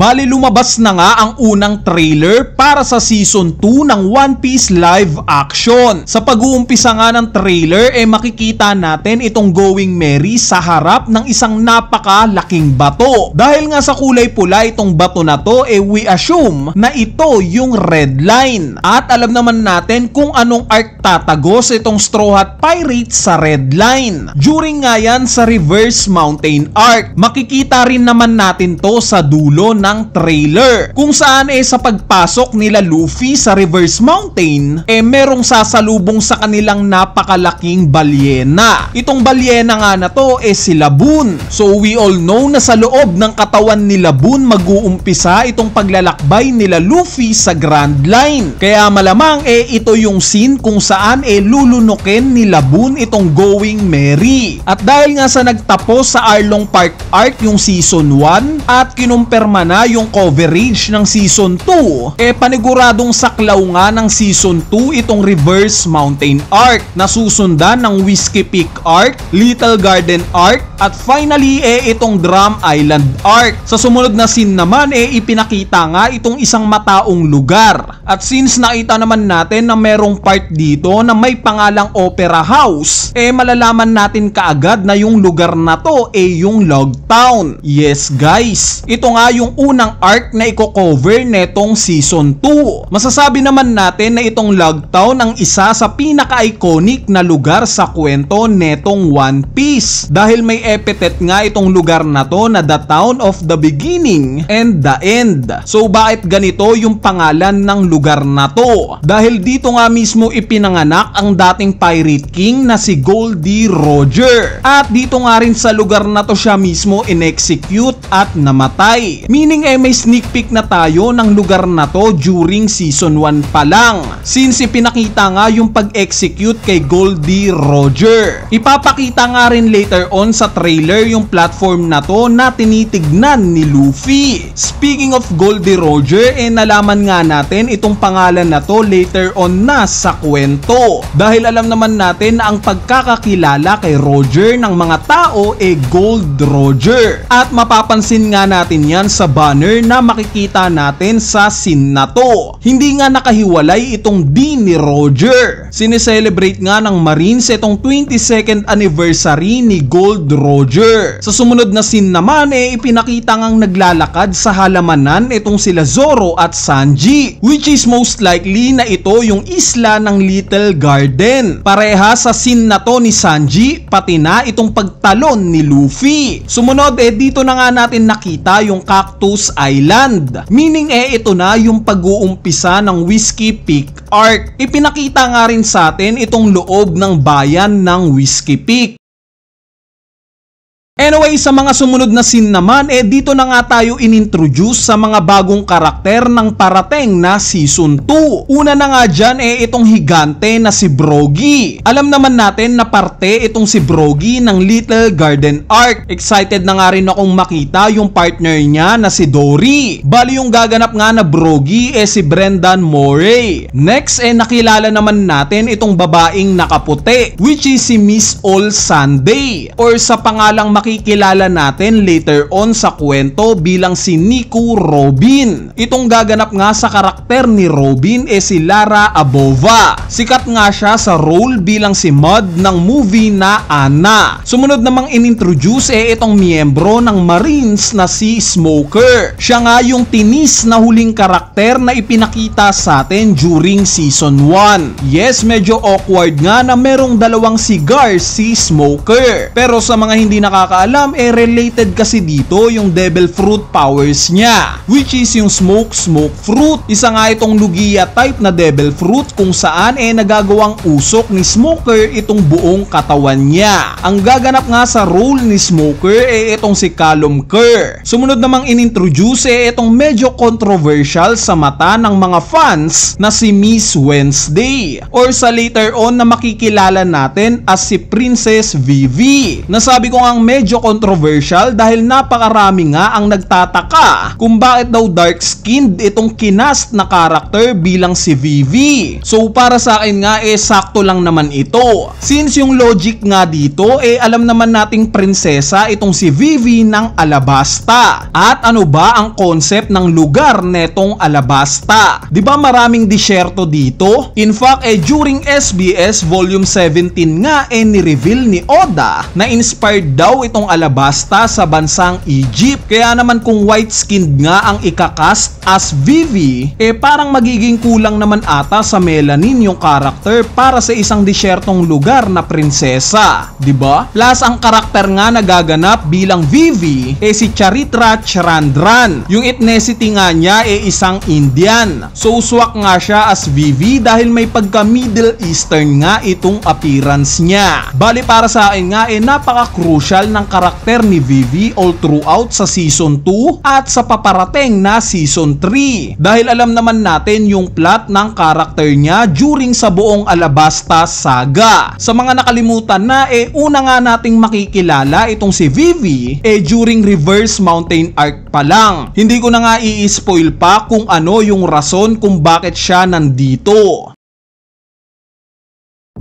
Bali lumabas na nga ang unang trailer para sa Season 2 ng One Piece live action. Sa pag-uumpisa nga ng trailer makikita natin itong Going Merry sa harap ng isang napakalaking bato. Dahil nga sa kulay pula itong bato na to we assume na ito yung Red Line. At alam naman natin kung anong arc tatagos itong Straw Hat Pirate sa Red Line. During nga yan sa Reverse Mountain arc. Makikita rin naman natin to sa dulo ng trailer kung saan sa pagpasok nila Luffy sa Reverse Mountain merong sasalubong sa kanilang napakalaking balyena. Itong balyena nga na to si Laboon. So we all know na sa loob ng katawan ni Laboon mag-uumpisa itong paglalakbay nila Luffy sa Grand Line. Kaya malamang ito yung scene kung saan lulunukin ni Laboon itong Going Merry. At dahil nga sa nagtapos sa Arlong Park arc yung Season 1 at kinumpirma na yung coverage ng Season 2, paniguradong saklaw nga ng Season 2 itong Reverse Mountain arc na susundan ng Whiskey Peak arc, Little Garden arc at finally itong Drum Island arc. Sa sumunod na scene naman ipinakita nga itong isang mataong lugar. At since nakita naman natin na merong part dito na may pangalang Opera House, malalaman natin kaagad na yung lugar na to yung Log Town. Yes guys, ito nga yung unang arc na i-cover netong Season 2. Masasabi naman natin na itong Log Town ang isa sa pinaka-iconic na lugar sa kwento netong One Piece. Dahil may epithet nga itong lugar na to na the town of the beginning and the end. So bakit ganito yung pangalan ng lugar na to? Dahil dito nga mismo ipinanganak ang dating Pirate King na si Goldie Roger. At dito nga rin sa lugar na to siya mismo in-execute at namatay. Meaning may sneak peek na tayo ng lugar na to during Season 1 pa lang. Since ipinakita nga yung pag-execute kay Goldie Roger. Ipapakita nga rin later on sa trailer yung platform na to na tinitignan ni Luffy. Speaking of Goldie Roger, nalaman nga natin itong pangalan na to later on na sa kwento. Dahil alam naman natin na ang pagkakakilala kay Roger ng mga tao Gold Roger. At mapapansin nga natin yan sa banner na makikita natin sa scene na to. Hindi nga nakahiwalay itong D ni Roger. Sineselebrate nga ng Marines itong 22nd anniversary ni Gold Roger. Sa sumunod na scene naman ipinakita ngang naglalakad sa halamanan itong sila Zoro at Sanji, which is most likely na ito yung isla ng Little Garden. Pareha sa scene na to ni Sanji pati na itong pagtalon ni Luffy. Sumunod dito na nga natin nakita yung Cactus Island. Meaning ito na yung pag-uumpisa ng Whiskey Peak arc. Ipinakita nga rin sa atin itong loob ng bayan ng Whiskey Peak. Anyway, sa mga sumunod na scene naman, dito na nga tayo inintroduce sa mga bagong karakter ng parating na Season 2. Una na nga dyan, itong higante na si Brogy. Alam naman natin na parte itong si Brogy ng Little Garden arc. Excited na nga rin akong makita yung partner niya na si Dory. Bali yung gaganap nga na Brogy si Brendan Morey. Next, nakilala naman natin itong babaeng nakaputi, which is si Miss All Sunday, or sa pangalang makikilala natin later on sa kwento bilang si Nico Robin. Itong gaganap nga sa karakter ni Robin si Lara Abova. Sikat nga siya sa role bilang si Mud ng movie na Anna. Sumunod namang inintroduce itong miyembro ng Marines na si Smoker. Siya nga yung tinis na huling karakter na ipinakita sa atin during Season 1. Yes, medyo awkward nga na merong dalawang cigar si Smoker. Pero sa mga hindi nakakaalam, related kasi dito yung Devil Fruit powers niya, which is yung Smoke Fruit. Isa nga itong Lugia type na Devil Fruit kung saan nagagawang usok ni Smoker itong buong katawan niya. Ang gaganap nga sa role ni Smoker itong si Callum Kerr. Sumunod namang inintroduce itong medyo controversial sa mata ng mga fans na si Miss Wednesday, or sa later on na makikilala natin as si Princess Vivi. Nasabi ko nga medyo medyo controversial dahil napakarami nga ang nagtataka kung bakit daw dark-skinned itong kinast na karakter bilang si Vivi. So para sa akin nga sakto lang naman ito. Since yung logic nga dito alam naman nating prinsesa itong si Vivi ng Alabasta. At ano ba ang concept ng lugar netong Alabasta? Diba maraming disyerto dito? In fact during SBS Volume 17 nga ni-reveal ni Oda na inspired daw itong Alabasta sa bansang Egypt. Kaya naman kung white-skinned nga ang ikakast as Vivi, parang magiging kulang naman ata sa melanin yung karakter para sa isang disyertong lugar na prinsesa. Diba? Plus ang karakter nga nagaganap bilang Vivi si Charitra Charandran. Yung ethnicity nga niya isang Indian. So swak nga siya as Vivi dahil may pagka Middle Eastern nga itong appearance niya. Bali para sa akin nga napaka-crucial ng karakter ni Vivi all throughout sa Season 2 at sa paparating na Season 3. Dahil alam naman natin yung plot ng karakter niya during sa buong Alabasta saga. Sa mga nakalimutan na una nga nating makikilala itong si Vivi during Reverse Mountain Arc pa lang. Hindi ko na nga i-spoil pa kung ano yung rason kung bakit siya nandito.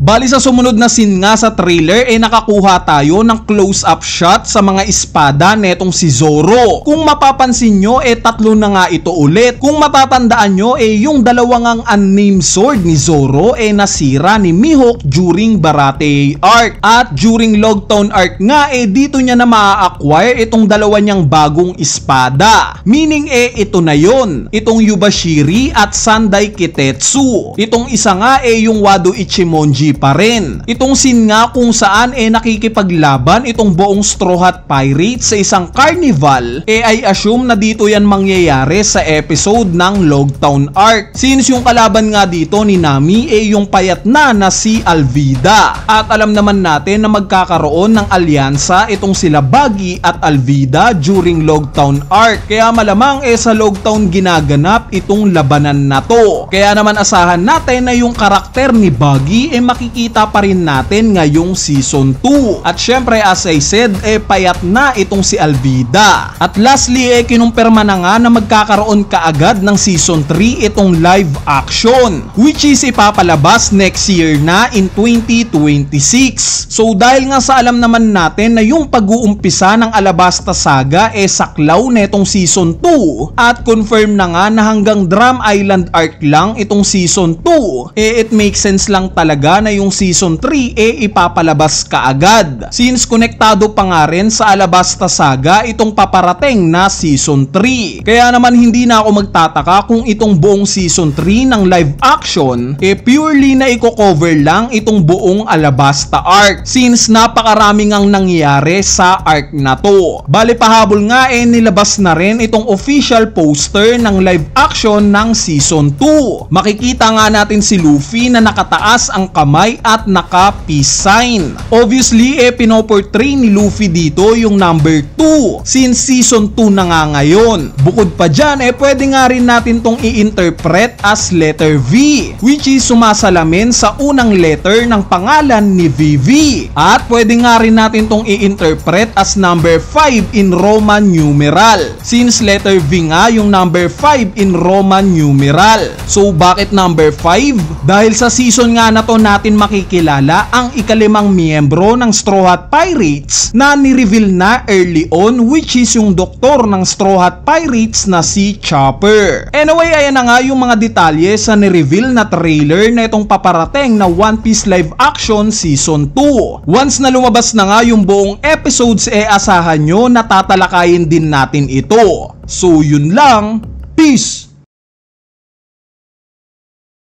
Bali sa sumunod na scene nga sa trailer nakakuha tayo ng close-up shot sa mga espada netong si Zoro. Kung mapapansin nyo tatlo na nga ito ulit. Kung matatandaan nyo yung dalawang unnamed sword ni Zoro nasira ni Mihawk during Baratie arc. At during Logtown arc nga dito niya na ma-acquire itong dalawa niyang bagong espada. Meaning ito na yon, itong Yubashiri at Sandai Kitetsu. Itong isa nga yung Wado Ichimonji pa rin. Itong scene nga kung saan nakikipaglaban itong buong Straw Hat Pirates sa isang carnival I assume na dito yan mangyayari sa episode ng Logtown arc. Since yung kalaban nga dito ni Nami yung payat na si Alvida. At alam naman natin na magkakaroon ng alyansa itong sila Buggy at Alvida during Logtown arc. Kaya malamang sa Logtown ginaganap itong labanan na to. Kaya naman asahan natin na yung karakter ni Buggy makikita pa rin natin ngayong Season 2. At syempre as I said payat na itong si Alvida. At lastly kinumpirma na nga na magkakaroon kaagad ng Season 3 itong live action, which is ipapalabas next year na in 2026. So dahil nga sa alam naman natin na yung pag-uumpisa ng Alabasta Saga saklaw netong Season 2 at confirm na nga na hanggang Drum Island arc lang itong Season 2 it makes sense lang talaga na yung Season 3 ipapalabas kaagad. Since konektado pa nga rin sa Alabasta Saga itong paparating na Season 3. Kaya naman hindi na ako magtataka kung itong buong Season 3 ng live action purely na i-cover lang itong buong Alabasta arc. Since napakaraming ang nangyayari sa arc na to. Bali pahabol nga nilabas na rin itong official poster ng live action ng Season 2. Makikita nga natin si Luffy na nakataas ang kamay at naka-peace sign. Obviously pinoportray ni Luffy dito yung number 2 since Season 2 na nga ngayon. Bukod pa dyan pwede nga rin natin tong i-interpret as letter V, which is sumasalamin sa unang letter ng pangalan ni Vivi. At pwede nga rin natin tong i-interpret as number 5 in Roman numeral since letter V nga yung number 5 in Roman numeral. So bakit number 5? Dahil sa season nga na to natin makikilala ang ikalimang miyembro ng Straw Hat Pirates na ni-reveal na early on, which is yung doktor ng Straw Hat Pirates na si Chopper. Anyway, ayan na nga yung mga detalye sa ni-reveal na trailer na itong paparating na One Piece live action Season 2. Once na lumabas na nga yung buong episodes asahan nyo na tatalakayin din natin ito. So yun lang, peace!